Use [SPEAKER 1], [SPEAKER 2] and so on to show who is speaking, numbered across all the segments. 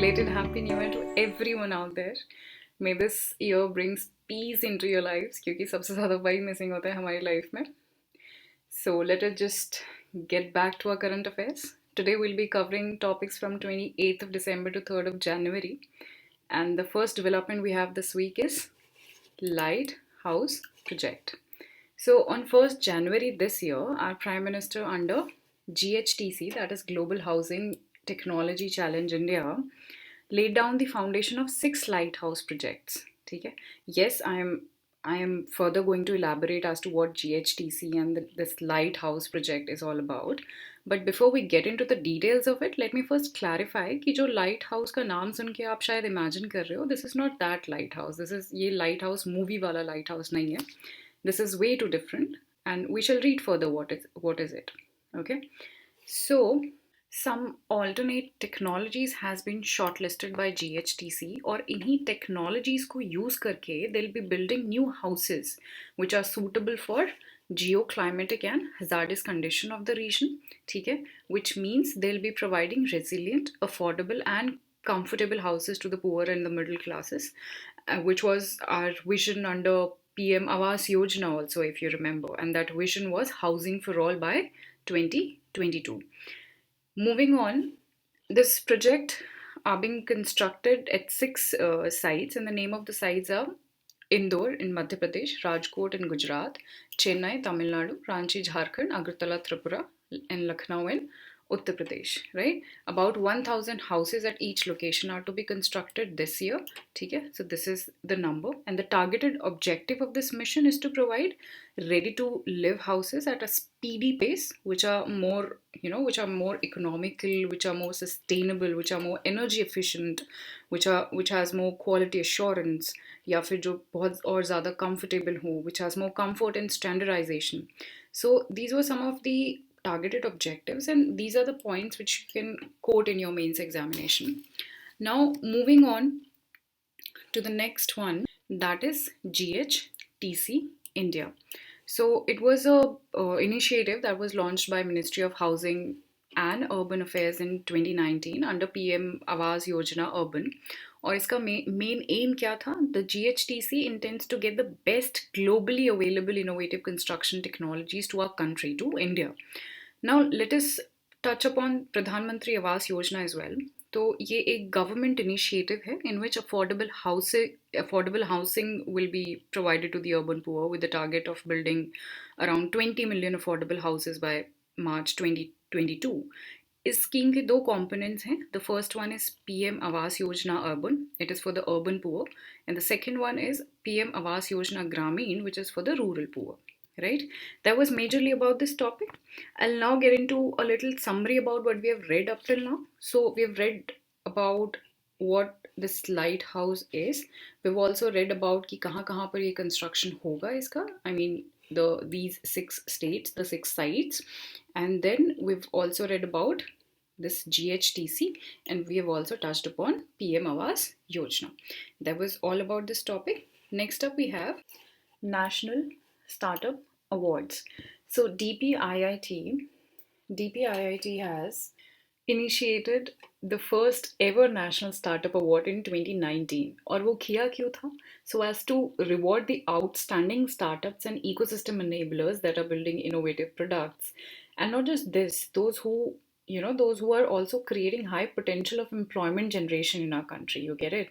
[SPEAKER 1] belated Happy New Year to everyone out there. May this year brings peace into your lives क्योंकि सबसे ज़्यादा वही missing होता है हमारी life में. So let us just get back to our current affairs. Today we'll be covering topics from 28th of December to 3rd of January. And the first development we have this week is Lighthouse Project. So on 1st January this year, our Prime Minister under GHTC, that is Global Housing Technology Challenge India, laid down the foundation of 6 lighthouse projects. Okay? Yes, I am further going to elaborate as to what GHTC and this lighthouse project is all about. But before we get into the details of it, let me first clarify कि जो lighthouse का नाम सुन के आप शायद imagine कर रहे हो, this is not that lighthouse. ये lighthouse movie वाला lighthouse नहीं है. This is way too different, and we shall read further what is it. Okay, so some alternate technologies has been shortlisted by GHTC और इन्हीं technologies को use करके they'll be building new houses which are suitable for geoclimatic and hazardous condition of the region. ठीक है, which means they'll be providing resilient, affordable and comfortable houses to the poor and the middle classes, which was our vision under PM Awas Yojana also, if you remember, and that vision was housing for all by 2022. Moving on, this project are being constructed at 6 sites, and the name of the sites are Indore in Madhya Pradesh, Rajkot in Gujarat, Chennai, Tamil Nadu, Ranchi, Jharkhand, Agartala, Tripura, and Lucknow in Uttar Pradesh, right? About 1,000 houses at each location are to be constructed this year. Okay? So this is the number, and the targeted objective of this mission is to provide ready-to-live houses at a speedy pace, which are more, which are more economical, which are more sustainable, which are more energy efficient, which has more quality assurance, या फिर जो बहुत और ज़्यादा comfortable हो, which has more comfort and standardization. So these were some of the targeted objectives, and these are the points which you can quote in your mains examination. Now moving on to the next one, that is GHTC India. So it was a initiative that was launched by Ministry of Housing and Urban Affairs in 2019 under PM Awas Yojana Urban. और इसका main aim क्या था? The GHTC intends to get the best globally available innovative construction technologies to our country, to India. Now let us touch upon Pradhan Mantri Awas Yojana as well. तो ये एक government initiative है in which affordable housing will be provided to the urban poor with the target of building around 20 million affordable houses by March 2022. इस scheme के 2 components हैं. The first one is PM Awas Yojana Urban. It is for the urban poor. And the second one is PM Awas Yojana Gramin, which is for the rural poor. Right? That was majorly about this topic. I'll now get into a little summary about what we have read up till now. So we have read about what this lighthouse is. We've also read about कि कहाँ पर ये construction होगा इसका. I mean these 6 states, the 6 sites, and then we've also read about this GHTC, and we have also touched upon PM Awas Yojana. That was all about this topic. Next up we have National Startup Awards. So DPIIT has initiated the first ever National Startup Award in 2019. और वो किया क्यों था? So as to reward the outstanding startups and ecosystem enablers that are building innovative products. And not just this, those who are also creating high potential of employment generation in our country. You get it?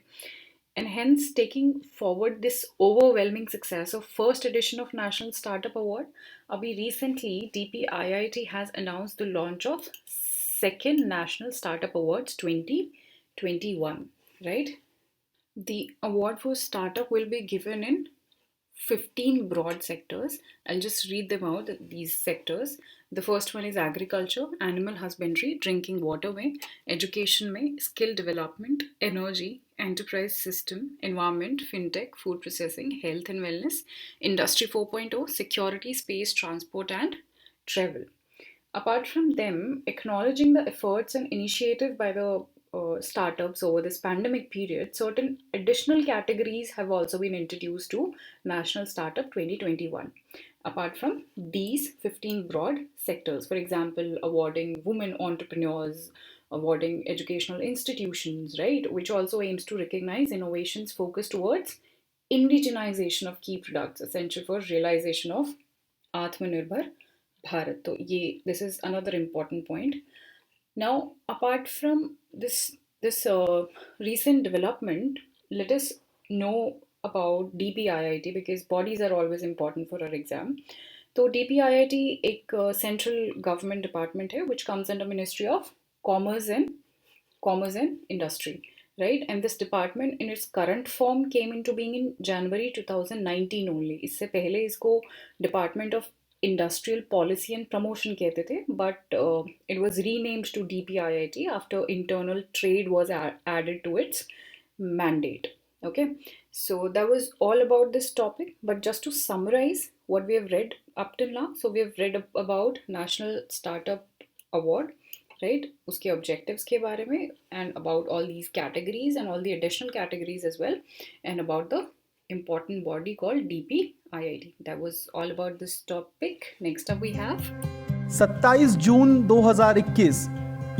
[SPEAKER 1] And hence taking forward this overwhelming success of first edition of National Startup Award, abhi recently DPIIT has announced the launch of second National Startup Awards 2021, right? The award for startup will be given in 15 broad sectors. I'll just read them out, these sectors. The first one is agriculture, animal husbandry, drinking water में, education में, skill development, energy, enterprise system, environment, fintech, food processing, health and wellness, industry 4.0, security, space, transport and travel. Apart from them, acknowledging the efforts and initiative by the startups over this pandemic period, certain additional categories have also been introduced to National Startup 2021. Apart from these 15 broad sectors, for example, awarding women entrepreneurs, awarding educational institutions, right, which also aims to recognize innovations focused towards indigenization of key products essential for realization of Atmanirbhar Bharat. So, this is another important point. Now, apart from this recent development, let us know about DPIIT because bodies are always important for our exam. तो DPIIT एक central government department है which comes under Ministry of Commerce and Industry, right? And this department in its current form came into being in January 2019 only. इससे पहले इसको Department of Industrial Policy and Promotion कहते थे, but it was renamed to DPIIT after internal trade was added to its mandate. Okay, so that was all about this topic. But just to summarize what we have read up till now, so we have read about National Startup Award, right? उसके objectives के बारे में, and about all these categories and all the additional categories as well, and about the important body called DPIIT. That was all about this topic. Next up we have
[SPEAKER 2] 27 June 2021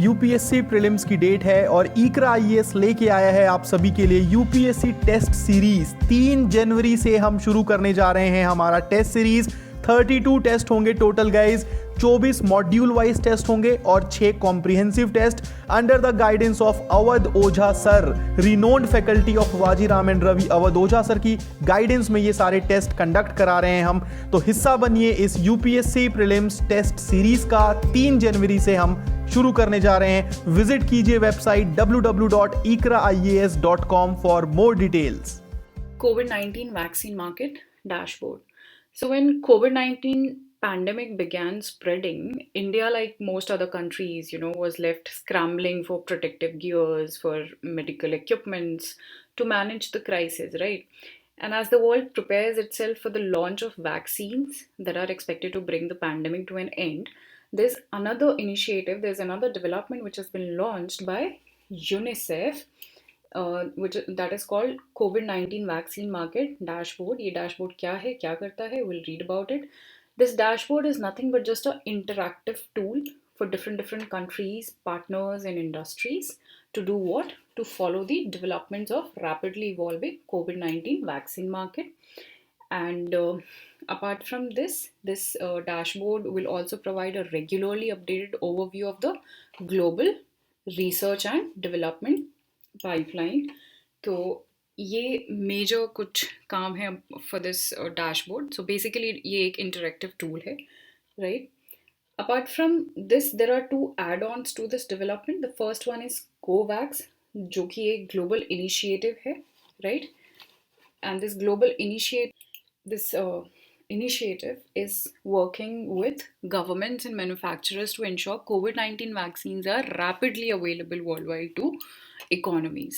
[SPEAKER 2] UPSC prelims की date है और IQRA IAS लेके आया है आप सभी के लिए यूपीएससी टेस्ट सीरीज। 3 जनवरी से हम शुरू करने जा रहे हैं हमारा टेस्ट सीरीज। 32 टेस्ट होंगे total guys, 24 module wise test होंगे और 6 comprehensive test under the guidance of Avadh Ojha sir, renowned faculty of Vajiram and Ravi. Avadh Ojha sir की गाइडेंस में ये सारे टेस्ट कंडक्ट करा रहे हैं हम, तो हिस्सा बनिए इस यूपीएससी प्रीलिम्स टेस्ट सीरीज का। 3 जनवरी से हम शुरू करने जा रहे हैं। विजिट कीजिए website www.iqraias.com for more details.
[SPEAKER 1] COVID-19 vaccine market dashboard. So when COVID-19 pandemic began spreading, India, like most other countries, was left scrambling for protective gears, for medical equipments to manage the crisis, right? And as the world prepares itself for the launch of vaccines that are expected to bring the pandemic to an end, there's another initiative, there's another development which has been launched by UNICEF, which that is called COVID-19 vaccine market dashboard. ये dashboard क्या है, क्या करता है, we'll read about it. This dashboard is nothing but just an interactive tool for different countries, partners and industries to do what? To follow the developments of rapidly evolving COVID-19 vaccine market. And apart from this dashboard will also provide a regularly updated overview of the global research and development pipeline. तो ये major कुछ काम है for this dashboard. So basically ये एक interactive tool है, right? Apart from this there are 2 add-ons to this development. The first one is COVAX, जो कि एक ग्लोबल इनिशिएटिव है, right? And this global initiative is working with governments and manufacturers to ensure COVID-19 vaccines are rapidly available worldwide to economies.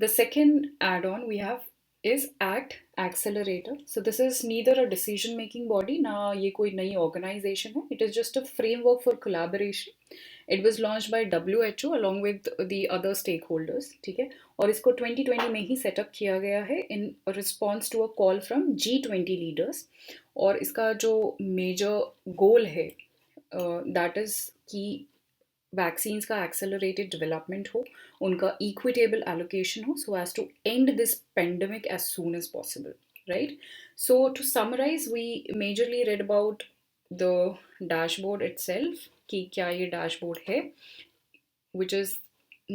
[SPEAKER 1] The second add-on we have is ACT Accelerator. So this is neither a decision-making body, ना ये कोई नई organization है. It is just a framework for collaboration. It was launched by WHO along with the other stakeholders, ठीक है? और इसको 2020 में ही सेटअप किया गया है in response to a call from G20 leaders. और इसका जो major goal है that is कि वैक्सीन्स का एक्सेलरेटेड डेवलपमेंट हो, उनका इक्विटेबल एलोकेशन हो, so as to end this pandemic as soon as possible, right? So to summarise we majorly read about the dashboard itself कि क्या ये डैशबोर्ड है, which is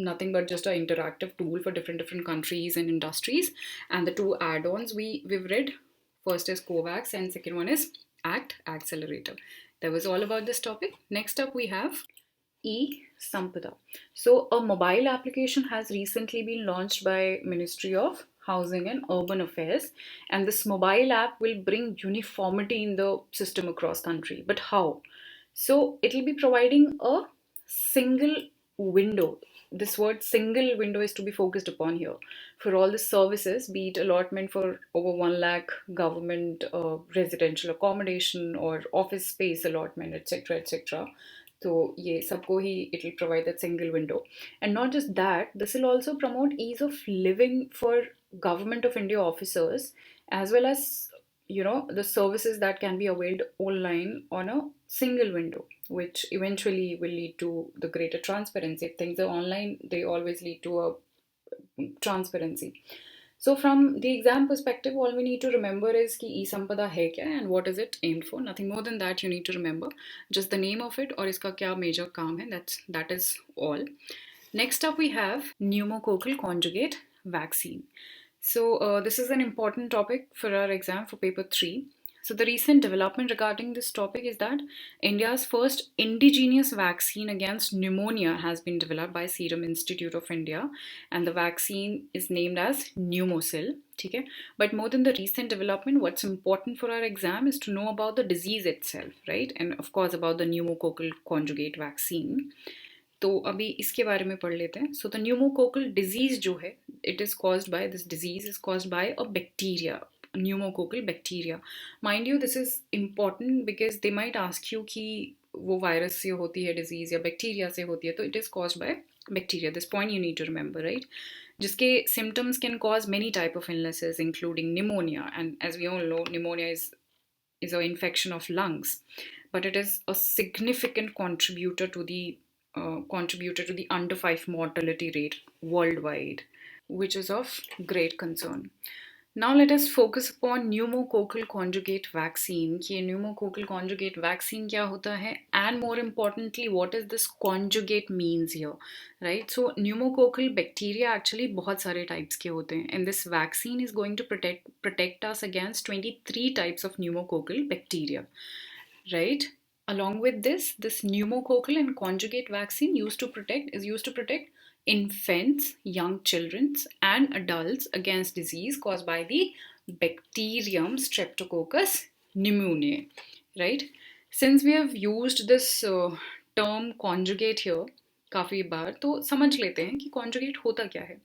[SPEAKER 1] nothing but just an interactive tool for different countries and industries. And the 2 add-ons we've read, first is COVAX and second one is ACT Accelerator. That was all about this topic. Next up we have e-Sampada. So a mobile application has recently been launched by Ministry of Housing and Urban Affairs, and this mobile app will bring uniformity in the system across country. But how? So it will be providing a single window. This word single window is to be focused upon here for all the services, be it allotment for over 1 lakh government residential accommodation or office space allotment, etc, etc. So ये सबको ही it will provide that single window. And not just that, this will also promote ease of living for Government of India officers as well as the services that can be availed online on a single window, which eventually will lead to the greater transparency. If things are online, they always lead to a transparency. So from the exam perspective, all we need to remember is ki e-sampada hai kya and what is it aimed for. Nothing more than that you need to remember. Just the name of it or iska kya major kaam hai. That is all. Next up we have pneumococcal conjugate vaccine. So this is an important topic for our exam for paper 3. So the recent development regarding this topic is that India's first indigenous vaccine against pneumonia has been developed by Serum Institute of India, and the vaccine is named as Pneumocil. Okay? But more than the recent development, what's important for our exam is to know about the disease itself, right? And of course about the pneumococcal conjugate vaccine. तो अभी इसके बारे में पढ़ लेते हैं. So the pneumococcal disease जो है, it is caused by this disease is caused by a bacteria, pneumococcal bacteria. Mind you, this is important because they might ask you कि वो वायरस से होती है डिजीज या बैक्टीरिया से होती है, तो it is caused by bacteria. This point you need to remember, right? जिसके symptoms can cause many type of illnesses including pneumonia, and as we all know, pneumonia is an infection of lungs, but it is a significant contributor to the under 5 mortality rate worldwide, which is of great concern. Now let us focus upon pneumococcal conjugate vaccine. कि pneumococcal conjugate vaccine क्या होता है, and more importantly, what is this conjugate means here, right? So pneumococcal bacteria actually बहुत सारे types के होते हैं, and this vaccine is going to protect us against 23 types of pneumococcal bacteria, right? Along with this pneumococcal and conjugate vaccine is used to protect infants, young children, and adults against disease caused by the bacterium Streptococcus pneumoniae, right? Since we have used this term conjugate here काफ़ी बार, तो समझ लेते हैं कि conjugate होता क्या है.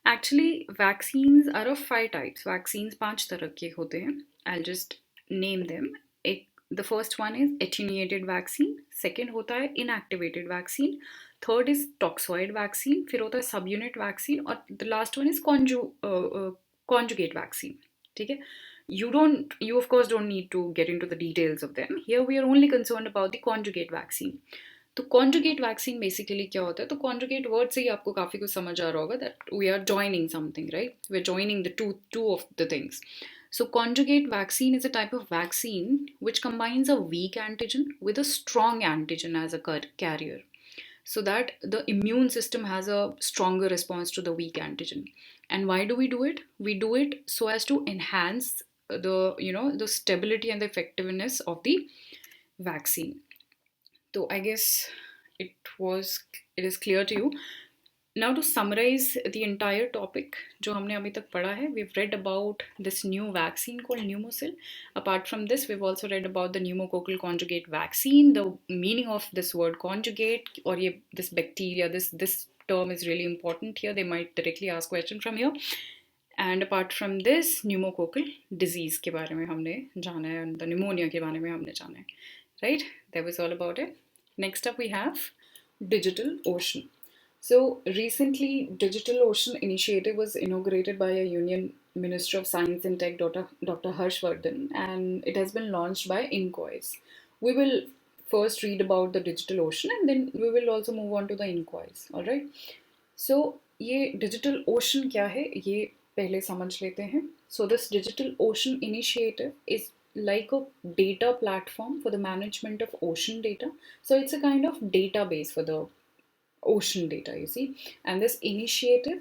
[SPEAKER 1] Actually, vaccines are of 5 types. Vaccines 5 तरह के होते हैं. I'll just name them. The first one is attenuated vaccine. Second होता है inactivated vaccine. Third is toxoid vaccine. फिर होता है subunit vaccine. और the last one is conjugate vaccine. ठीक है? You of course don't need to get into the details of them. Here we are only concerned about the conjugate vaccine. तो conjugate vaccine basically क्या होता है? तो conjugate word से ही आपको काफ़ी कुछ समझ आ रहा होगा that we are joining something, right? We're joining the two of the things. So conjugate vaccine is a type of vaccine which combines a weak antigen with a strong antigen as a carrier, so that the immune system has a stronger response to the weak antigen. And why do we do it? We do it so as to enhance the stability and the effectiveness of the vaccine. So I guess it is clear to you. Now to summarize the entire topic जो हमने अभी तक पढ़ा है, we've read about this new vaccine called Pneumocil. Apart from this, we've also read about the pneumococcal conjugate vaccine, the meaning of this word conjugate, or this bacteria, this term is really important here. They might directly ask question from here. And apart from this, pneumococcal disease के बारे में हमने जाना है, and the pneumonia के बारे में हमने जाना है, right? That was all about it. Next up we have Digital Ocean. So recently, Digital Ocean initiative was inaugurated by a Union Minister of Science and Tech, Dr. Harshvardhan, and it has been launched by INCOIS. We will first read about the Digital Ocean and then we will also move on to the INCOIS. All right. So ये Digital Ocean क्या है, ये पहले समझ लेते हैं. So this Digital Ocean initiative is like a data platform for the management of ocean data. So it's a kind of database for the ocean data, you see. And this initiative,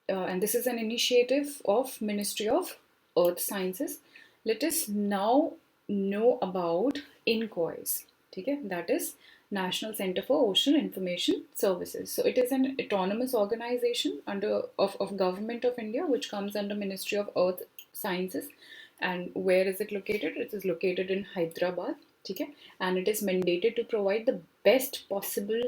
[SPEAKER 1] and this is an initiative of Ministry of Earth Sciences. Let us now know about INCOIS, okay? That is National Center for Ocean Information Services. So it is an autonomous organization of Government of India, which comes under Ministry of Earth Sciences. And where is it located? It is located in Hyderabad, okay? And it is mandated to provide the best possible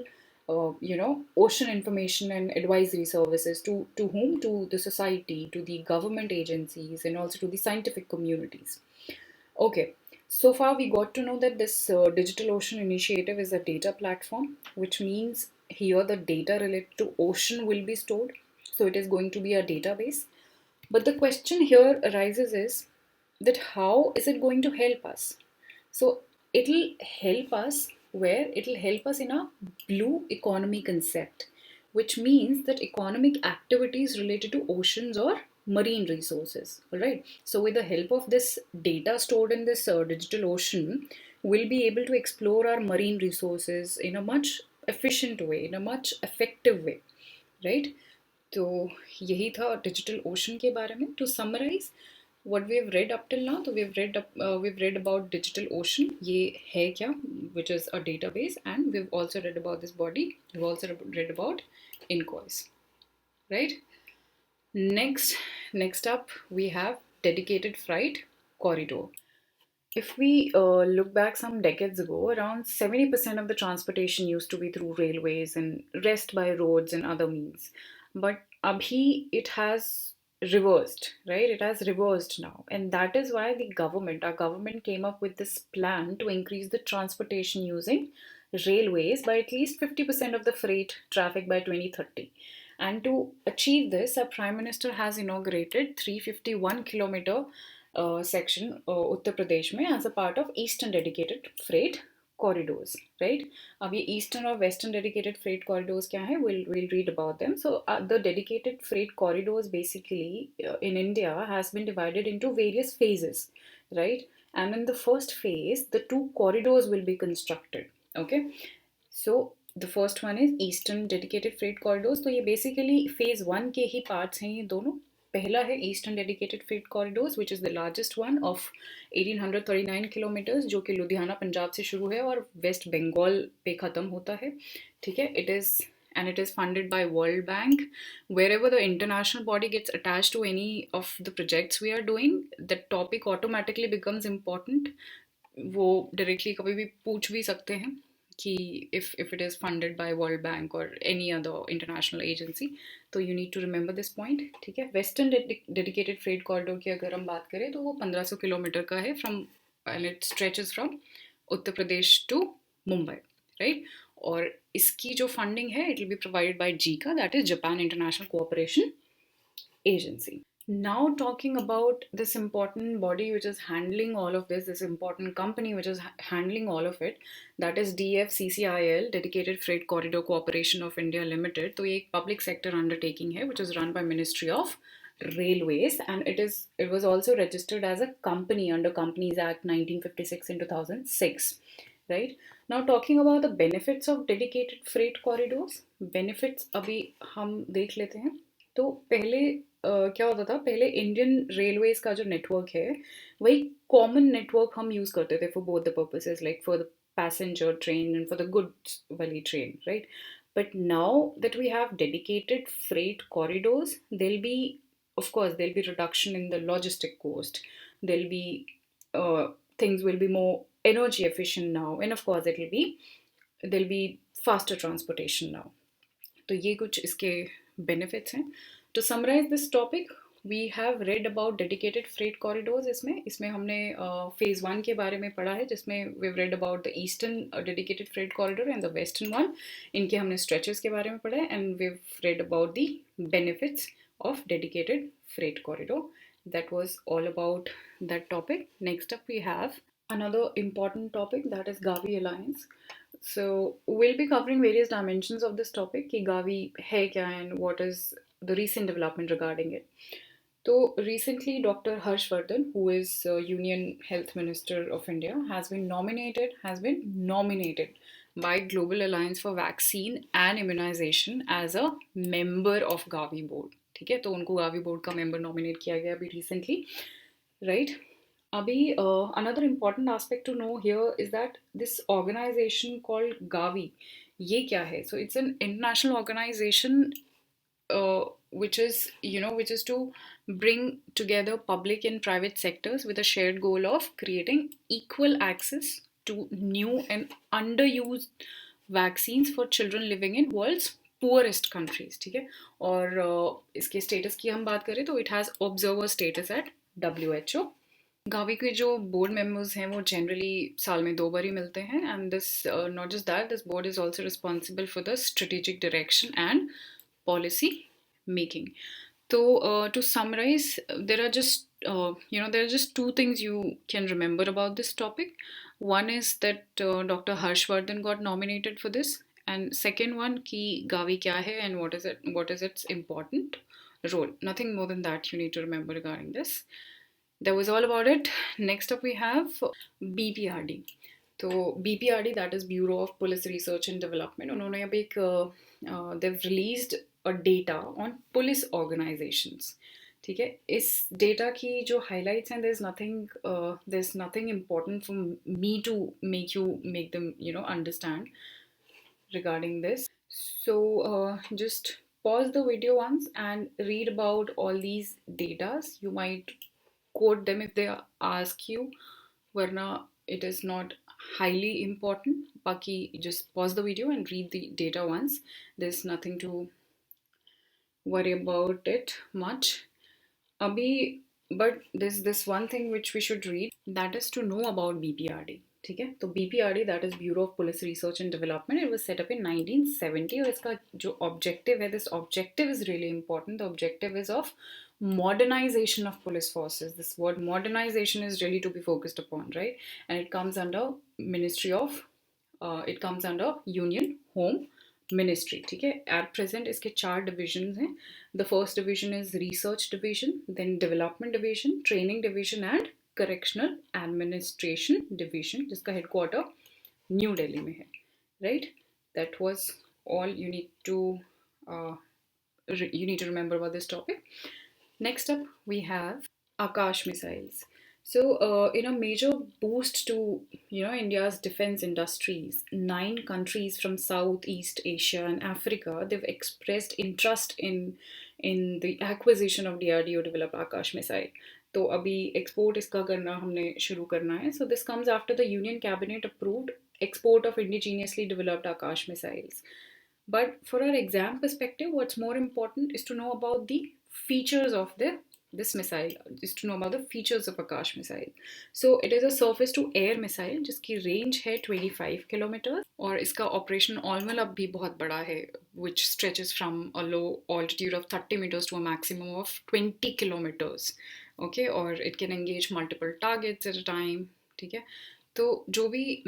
[SPEAKER 1] ocean information and advisory services to whom? To the society, to the government agencies, and also to the scientific communities. Okay, so far we got to know that this Digital Ocean initiative is a data platform, which means here the data related to ocean will be stored. So it is going to be a database. But the question here arises is that how is it going to help us? So it'll help us where it'll help us in a blue economy concept, which means that economic activities related to oceans or marine resources. All right. So with the help of this data stored in this digital ocean, we'll be able to explore our marine resources in a much efficient way, in a much effective way, right? तो यही था digital ocean के बारे में. To summarise what we've read up till now, so we've read about digital ocean. ये है क्या, which is a database, and we've also read about this body. We've also read about inquires, right? Next up, we have dedicated freight corridor. If we look back some decades ago, around 70% of the transportation used to be through railways and rest by roads and other means. But abhi it has reversed, right? It has reversed now. And that is why our government came up with this plan to increase the transportation using railways by at least 50% of the freight traffic by 2030. And to achieve this, our Prime Minister has inaugurated 351 kilometer section Uttar Pradesh में as a part of Eastern Dedicated Freight Corridors, right? अब ये Eastern और Western Dedicated Freight Corridors क्या है? We'll read about them. So the dedicated freight corridors basically in India has been divided into various phases, right? And in the first phase, the two corridors will be constructed, okay? So the first one is Eastern Dedicated Freight Corridors. तो ये basically phase 1 के ही parts हैं ये दोनों. पहला है eastern dedicated freight corridors which is the largest one of 1839 kilometres, जो कि लुधियाना पंजाब से शुरू है और वेस्ट बंगाल पे ख़त्म होता है. ठीक है. It is funded by World Bank. Wherever the international body gets attached to any of the projects we are doing, the topic automatically becomes important. वो डायरेक्टली कभी भी पूछ भी सकते हैं कि if it is funded by World Bank or any other international agency, तो you need to remember this point. ठीक है. वेस्टर्न डेडिकेटेड फ्रेट कॉरिडोर की अगर हम बात करें तो वो 1500 किलोमीटर का है and it stretches from Uttar Pradesh to Mumbai, right? और इसकी जो फंडिंग है it will be provided by JICA, that is Japan International Cooperation Agency. Now talking about this important body which is handling all of this important company which is handling all of it, that is DFCCIL, Dedicated Freight Corridor Corporation of India Limited. तो ये एक public sector undertaking है which is run by Ministry of Railways, and it was also registered as a company under Companies Act 1956 in 2006. Right? Now talking about the benefits of dedicated freight corridors, benefits अभी हम देख लेते हैं. तो पहले क्या होता था, पहले इंडियन रेलवेज का जो नेटवर्क है वही कॉमन नेटवर्क हम यूज़ करते थे for both the purposes, like for the passenger train and for the goods wali train, right? But now that we have dedicated freight corridors, there'll be, of course, there'll be reduction in the logistic cost. There'll be things will be more energy efficient now, and of course there'll be faster transportation now. तो ये कुछ इसके benefits हैं. To summarize this topic, we have read about dedicated freight corridors. इसमें हमने phase 1 के बारे में पढ़ा है, जिसमें we've read about the eastern dedicated freight corridor and the western one. इनके हमने stretches के बारे में पढ़ा है, and we've read about the benefits of dedicated freight corridor. That was all about that topic. Next up we have another important topic, that is Gavi Alliance. So we'll be covering various dimensions of this topic कि Gavi है क्या and what is the recent development regarding it. So recently Dr. Harshvardhan, who is Union Health Minister of India, has been nominated by Global Alliance for Vaccine and Immunization as a member of Gavi board. ठीक है. तो उनको Gavi board का member nominate किया गया अभी recently, right? Abhi, another important aspect to know here is that this organization called Gavi, ये क्या है? So it's an international organization which is to bring together public and private sectors with a shared goal of creating equal access to new and underused vaccines for children living in world's poorest countries. ठीक है. और इसके status की हम बात करें तो it has observer status at WHO. Gavi के जो बोर्ड मेंबर्स हैं वो जनरली साल में 2 बार ही मिलते हैं, and this not just that, this board is also responsible for the strategic direction and policy making. So to summarize, there are just two things you can remember about this topic. One is that Dr. Harshvardhan got nominated for this, and second one, ki Gavi kya hai and what is it? What is its important role? Nothing more than that you need to remember regarding this. That was all about it. Next up we have BPRD. So BPRD, that is Bureau of Police Research and Development. उन्होंने अभी एक they've released a data on police organizations. ठीक है, इस data की जो highlights हैं, there's nothing important for me to make them understand regarding this. So just pause the video once and read about all these datas. You might quote them if they ask you, varna it is not highly important. Baki, just pause the video and read the data once. There's nothing to worry about it much abhi, but there's this one thing which we should read, that is to know about BPRD. ठीक है, तो BPRD, that is Bureau of Police Research and Development, it was set up in 1970 और इसका जो objective है, this objective is really important. The objective is of modernization of police forces. This word modernization is really to be focused upon, right? And it comes under it comes under Union Home Ministry. ठीक है, at present इसके 4 divisions हैं. The first division is Research Division, then Development Division, Training Division and Correctional Administration Division, जिसका headquarter new Delhi में है. Right? That was all you need to remember about this topic. Next up, we have Akash missiles. So, in a major boost to India's defense industries, 9 countries from Southeast Asia and Africa, they've expressed interest in the acquisition of DRDO developed Akash missile. तो अभी export इसका करना हमने शुरू करना है. So this comes after the Union Cabinet approved export of indigenously developed Akash missiles. But for our exam perspective, what's more important is to know about the features of this missile, is to know about the features of Akash missile. So it is a surface to air missile जिसकी range है 25 kilometers और इसका operation envelope भी बहुत बड़ा है, which stretches from a low altitude of 30 meters to a maximum of 20 kilometers. Okay, or it can engage multiple targets at a time. ठीक है, तो जो भी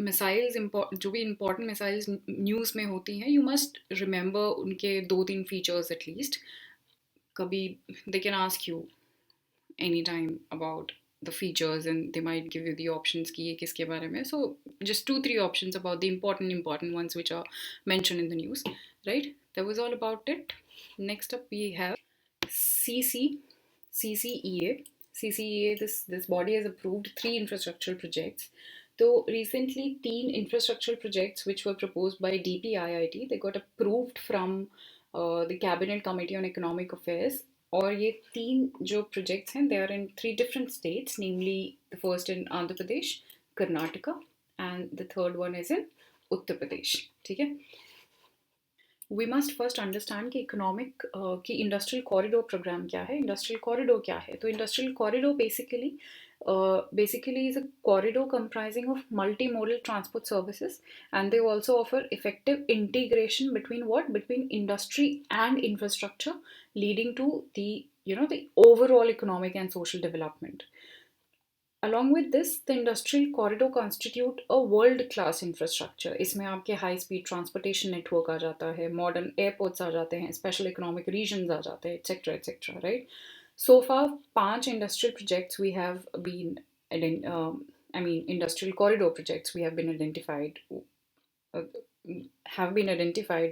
[SPEAKER 1] important missiles न्यूज़ में होती हैं, you must remember उनके 2-3 features at least. कभी they can ask you anytime about the features and they might give you the options कि ये किसके बारे में. So just 2-3 options about the important ones which are mentioned in the news, right? That was all about it. Next up we have CCEA. This body has approved 3 infrastructural projects. So recently 3 infrastructural projects which were proposed by DPIIT, they got approved from the Cabinet Committee on Economic Affairs. और ये 3 जो projects हैं, they are in 3 different states, namely the first in Andhra Pradesh, Karnataka, and the third one is in Uttar Pradesh. ठीक है, we must first understand कि economic कि industrial corridor program क्या है, industrial corridor क्या है. तो industrial corridor basically is a corridor comprising of multimodal transport services, and they also offer effective integration between industry and infrastructure, leading to the overall economic and social development. Along with this, the industrial corridor constitute a world-class infrastructure. इसमें आपके high-speed transportation network आ जाता है, modern airports आ जाते हैं, special economic regions आ जाते हैं, etc. Right? So far, 5 industrial projects we have been, industrial corridor projects we have been identified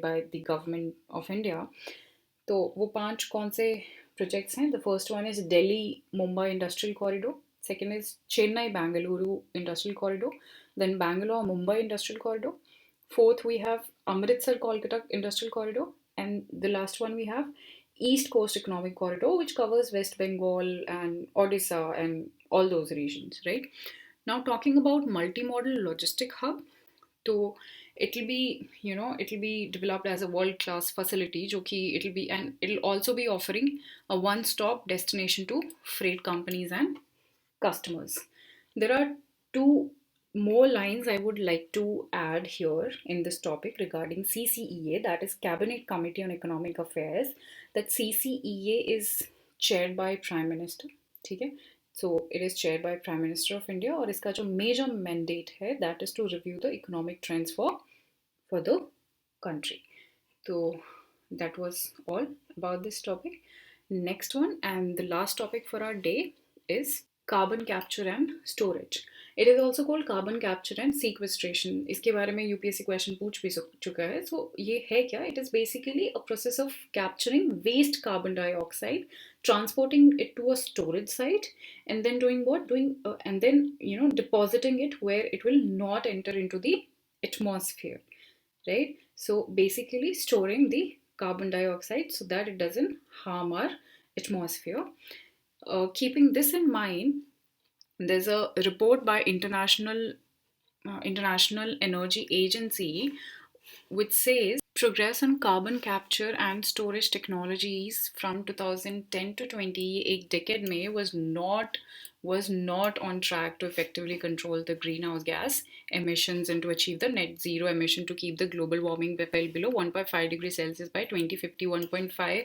[SPEAKER 1] by the government of India. तो वो 5 कौन से projects हैं? The first one is Delhi-Mumbai Industrial Corridor. Second is Chennai-Bangalore Industrial Corridor. Then Bangalore-Mumbai Industrial Corridor. Fourth, we have Amritsar-Kolkata Industrial Corridor. And the last one we have East Coast Economic Corridor, which covers West Bengal and Odisha and all those regions, right? Now talking about Multi-Modal Logistic Hub, so it'll be developed as a world-class facility, it'll also be offering a one-stop destination to freight companies and customers. There are 2 more lines I would like to add here in this topic regarding CCEA, that is Cabinet Committee on Economic Affairs. That CCEA is chaired by Prime Minister. ठीक है, so it is chaired by Prime Minister of India और इसका जो major mandate है that is to review the economic trends for the country. So that was all about this topic. Next one and the last topic for our day is carbon capture and storage. It is also called carbon capture and sequestration. इसके बारे में UPSC question पूछ भी चुका है. So ये है क्या? It is basically a process of capturing waste carbon dioxide, transporting it to a storage site, and then doing what? And then depositing it where it will not enter into the atmosphere, right? So basically storing the carbon dioxide so that it doesn't harm our atmosphere. Keeping this in mind, there's a report by International Energy Agency which says progress on carbon capture and storage technologies from 2010 to 20, एक decade में was not on track to effectively control the greenhouse gas emissions and to achieve the net zero emission to keep the global warming well below 1.5 degrees Celsius by 2050. 1.5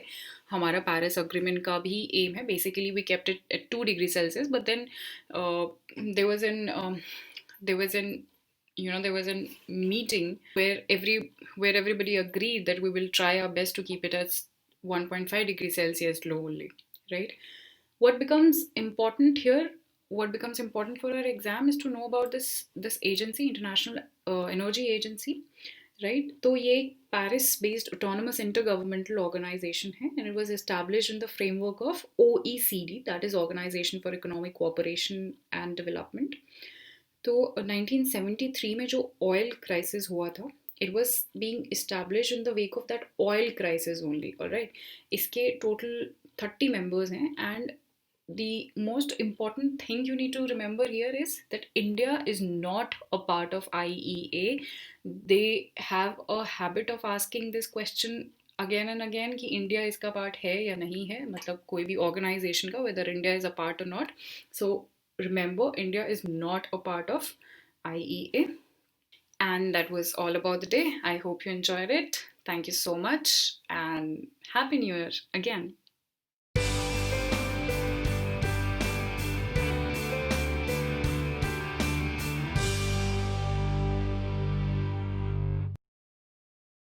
[SPEAKER 1] हमारा Paris Agreement का भी aim है. Basically we kept it at 2 degrees Celsius, but then there was a meeting where everybody agreed that we will try our best to keep it as 1.5 degrees Celsius low only, right? What becomes important for our exam is to know about this agency, International Energy Agency, right? तो ये Paris based autonomous intergovernmental organization है, and it was established in the framework of OECD, that is Organization for Economic Cooperation and Development. तो 1973 में जो oil crisis हुआ था, it was being established in the wake of that oil crisis only, alright? इसके total 30 members हैं, and the most important thing you need to remember here is that India is not a part of IEA. They have a habit of asking this question again and again कि India इसका part है या नहीं है, मतलब कोई भी organization का, whether India is a part or not. So remember, India is not a part of IEA. And that was all about the day. I hope you enjoyed it. Thank you so much and Happy New Year again.